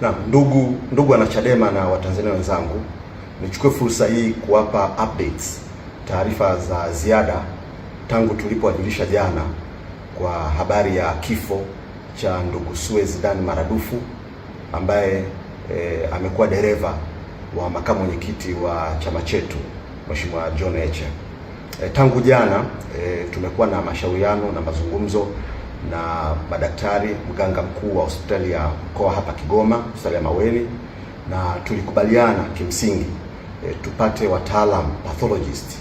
Na ndugu wanachadema na Watanzania wenzangu, nichukue fursa hii kuwapa updates, taarifa za ziada tangu tulipowajulisha jana kwa habari ya kifo cha ndugu Suez Dan Maradufu ambaye amekuwa dereva wa makamu mwenyekiti wa chama chetu Mheshimiwa John Heche. Tangu jana tumekuwa na mashauriano na mazungumzo na madaktari, mganga mkuu wa hospitali ya mkoa hapa Kigoma, hospitali ya Maweni, na tulikubaliana kimsingi tupate wataalam pathologist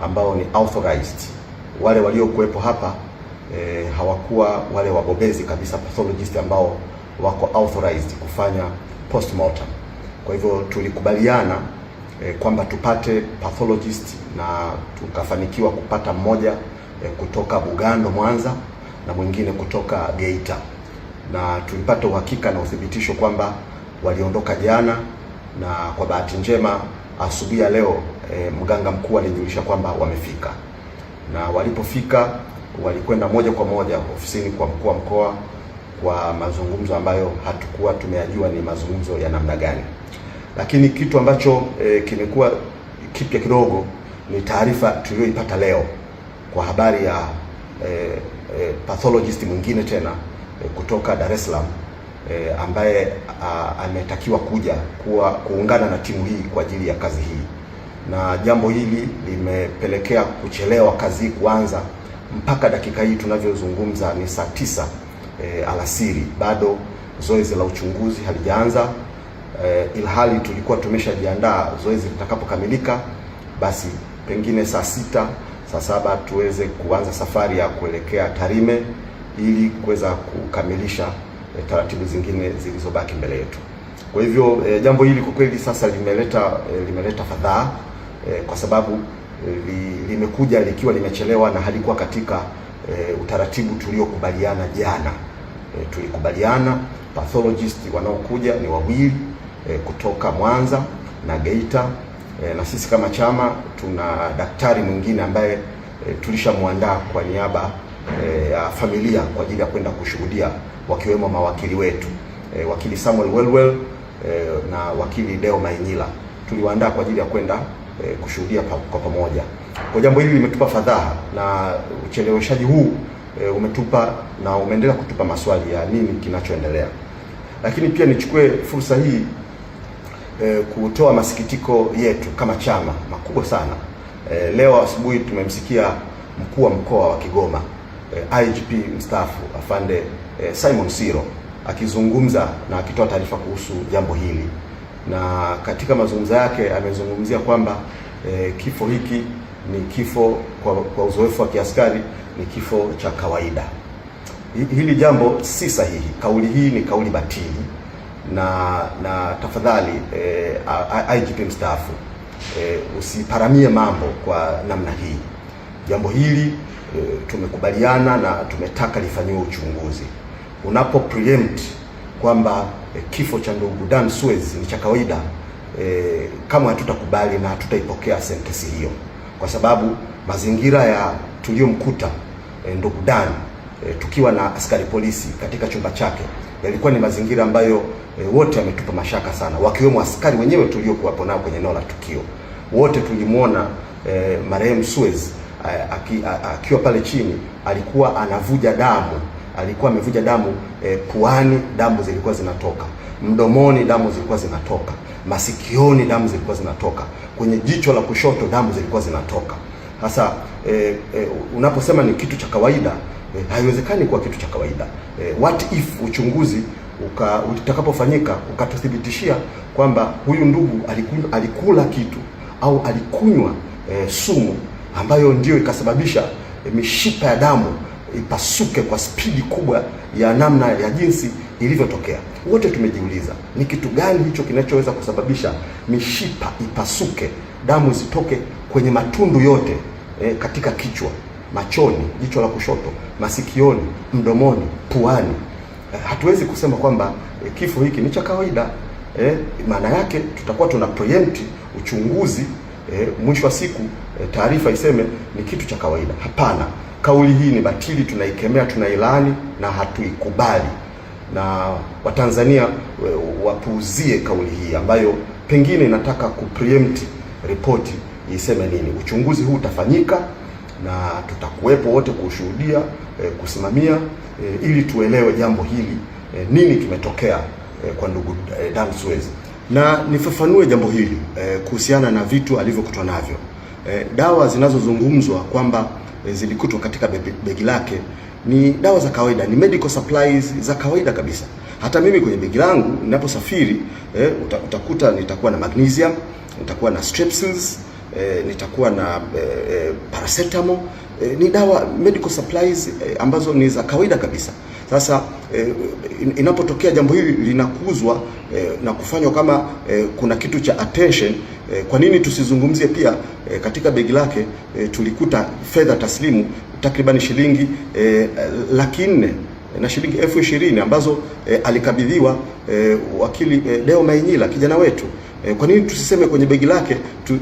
ambao ni authorized. Wale waliokuwepo hapa hawakuwa wale wabobezi kabisa pathologist ambao wako authorized kufanya postmortem. Kwa hivyo tulikubaliana kwamba tupate pathologist, na tukafanikiwa kupata mmoja kutoka Bugando Mwanza na mwingine kutoka Geita, na tulipata uhakika na uthibitisho kwamba waliondoka jana, na kwa bahati njema asubuhi ya leo mganga mkuu alijulisha kwamba wamefika, na walipofika walikwenda moja kwa moja ofisini kwa mkuu wa mkoa kwa mazungumzo ambayo hatukuwa tumeyajua ni mazungumzo ya namna gani. Lakini kitu ambacho kimekuwa kipya kidogo ni taarifa tuliyoipata leo kwa habari ya pathologist mwingine tena kutoka Dar es Salaam ambaye ametakiwa kuja kuungana na timu hii kwa ajili ya kazi hii, na jambo hili limepelekea kuchelewa kazi hii kuanza. Mpaka dakika hii tunavyozungumza ni saa 9 alasiri, bado zoezi la uchunguzi halijaanza, ilhali tulikuwa tumeshajiandaa zoezi litakapokamilika basi pengine saa 6 saa 7 tuweze kuanza safari ya kuelekea Tarime ili kuweza kukamilisha taratibu zingine zilizobaki mbele yetu. Kwa hivyo jambo hili kwa kweli sasa limeleta fadhaa kwa sababu limekuja likiwa limechelewa na halikuwa katika utaratibu tuliokubaliana jana. Tulikubaliana pathologist wanaokuja ni wawili kutoka Mwanza na Geita, na sisi kama chama tuna daktari mwingine ambaye tulishamwandaa kwa niaba ya familia kwa ajili ya kwenda kushuhudia, wakiwemo mawakili wetu wakili Samuel Welwel na wakili Deo Mainyila. Tuliwaandaa kwa ajili ya kwenda kushuhudia kwa pamoja. Kwa jambo hili limetupa fadhaa, na ucheleweshaji huu umetupa na umeendelea kutupa maswali ya nini kinachoendelea. Lakini pia nichukue fursa hii kutoa masikitiko yetu kama chama makubwa sana. Leo asubuhi tumemsikia mkuu wa mkoa wa Kigoma IGP mstaafu afande Simon Siro akizungumza na akitoa taarifa kuhusu jambo hili, na katika mazungumzo yake amezungumzia kwamba kifo hiki ni kifo kwa uzoefu wa kiaskari, ni kifo cha kawaida. Hili jambo si sahihi. Kauli hii ni kauli batili, na tafadhali IGP mstaafu usiparamie mambo kwa namna hii. Jambo hili tumekubaliana na tumetaka lifanyiwe uchunguzi. Unapo preempt kwamba kifo cha ndugu Dan Suez ni cha kawaida, kama hatutakubali na hatutaipokea sentensi hiyo, kwa sababu mazingira ya tuliyomkuta ndugu Dan tukiwa na askari polisi katika chumba chake yalikuwa ni mazingira ambayo wote wametupa mashaka sana, wakiwemo askari wenyewe tuliokuwa nao kwenye eneo la tukio. Wote tulimwona marehemu Suez akiwa pale chini, alikuwa anavuja damu, alikuwa amevuja damu puani, damu zilikuwa zinatoka mdomoni, damu zilikuwa zinatoka masikioni, damu zilikuwa zinatoka kwenye jicho la kushoto, damu zilikuwa zinatoka. Sasa unaposema ni kitu cha kawaida, haiwezekani kuwa kitu cha kawaida. What if uchunguzi utakapofanyika ukatuthibitishia kwamba huyu ndugu alikula kitu au alikunywa sumu ambayo ndio ikasababisha mishipa ya damu ipasuke kwa spidi kubwa ya namna ya jinsi ilivyotokea. Wote tumejiuliza ni kitu gani hicho kinachoweza kusababisha mishipa ipasuke, damu zitoke kwenye matundu yote katika kichwa, machoni, jicho la kushoto, masikioni, mdomoni, puani. Hatuwezi kusema kwamba kifo hiki ni cha kawaida. Maana yake tutakuwa tuna preempt uchunguzi, mwisho wa siku taarifa iseme ni kitu cha kawaida. Hapana, kauli hii ni batili, tunaikemea, tunailaani na hatuikubali. na Watanzania wapuuzie kauli hii ambayo pengine inataka kupreempt ripoti iseme nini. Uchunguzi huu utafanyika na tutakuwepo wote kushuhudia, kusimamia, ili tuelewe jambo hili, nini kimetokea kwa ndugu Dan Suez. Na nifafanue jambo hili kuhusiana na vitu alivyokutwa navyo. Dawa zinazozungumzwa kwamba zilikutwa katika begi lake ni dawa za kawaida, ni medical supplies za kawaida kabisa. Hata mimi kwenye begi langu ninaposafiri, utakuta nitakuwa na magnesium, nitakuwa na strepsils, nitakuwa na paracetamol. Ni dawa medical supplies ambazo ni za kawaida kabisa. Sasa inapotokea jambo hili linakuzwa na kufanywa kama kuna kitu cha attention, kwa nini tusizungumzie pia katika begi lake tulikuta fedha taslimu takriban shilingi 400,000 na shilingi 20,000 ambazo alikabidhiwa wakili Deo Mainyila, kijana wetu. Kwa nini tusiseme kwenye begi lake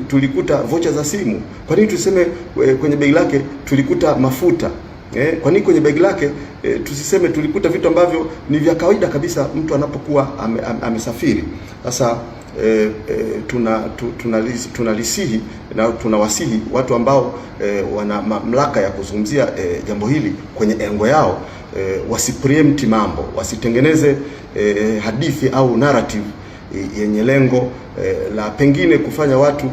tulikuta vocha za simu? Kwa nini tusiseme kwenye begi lake tulikuta mafuta? Kwa nini kwenye begi lake tusiseme tulikuta vitu ambavyo ni vya kawaida kabisa mtu anapokuwa amesafiri? Sasa tunalisihi na tunawasihi watu ambao wana mamlaka ya kuzungumzia jambo hili kwenye engo yao, wasipreempt mambo, wasitengeneze hadithi au narrative yenye lengo la pengine kufanya watu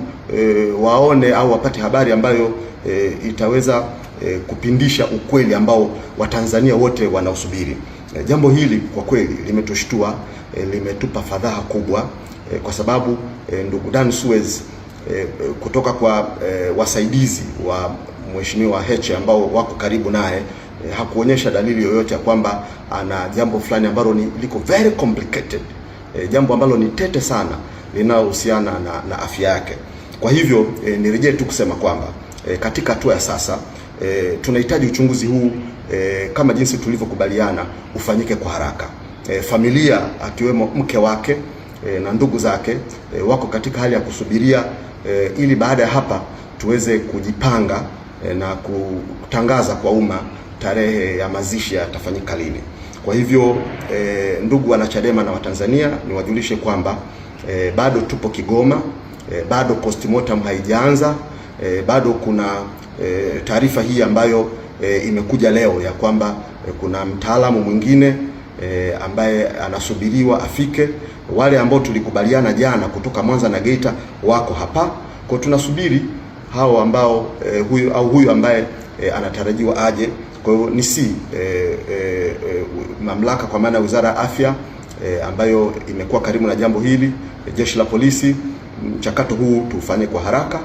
waone au wapate habari ambayo itaweza kupindisha ukweli ambao Watanzania wote wanausubiri. Jambo hili kwa kweli limetushtua, limetupa fadhaa kubwa, kwa sababu ndugu Dan Suez kutoka kwa wasaidizi wa Mheshimiwa Heche ambao wako karibu naye, hakuonyesha dalili yoyote ya kwamba ana jambo fulani ambalo liko very complicated, jambo ambalo ni tete sana linalohusiana na afya yake. Kwa hivyo nirejee tu kusema kwamba katika hatua ya sasa tunahitaji uchunguzi huu kama jinsi tulivyokubaliana ufanyike kwa haraka. Familia akiwemo mke wake na ndugu zake wako katika hali ya kusubiria, ili baada ya hapa tuweze kujipanga na kutangaza kwa umma tarehe ya mazishi yatafanyika lini. Kwa hivyo ndugu wanachadema na Watanzania, niwajulishe kwamba bado tupo Kigoma, bado postmortem haijaanza, bado kuna taarifa hii ambayo imekuja leo ya kwamba kuna mtaalamu mwingine ambaye anasubiriwa afike. Wale ambao tulikubaliana jana kutoka Mwanza na Geita wako hapa, kwa tunasubiri hao ambao huyu ambaye anatarajiwa aje. Kwa hiyo mamlaka kwa maana ya Wizara ya Afya ambayo imekuwa karibu na jambo hili, Jeshi la Polisi, mchakato huu tufanye kwa haraka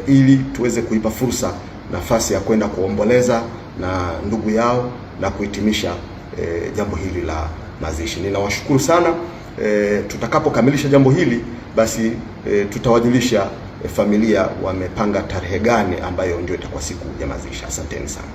ili tuweze kuipa fursa nafasi ya kwenda kuomboleza na ndugu yao na kuhitimisha jambo hili la mazishi. Ninawashukuru sana. Tutakapokamilisha jambo hili basi tutawajulisha familia wamepanga tarehe gani ambayo ndio itakuwa siku ya mazishi. Asanteni sana.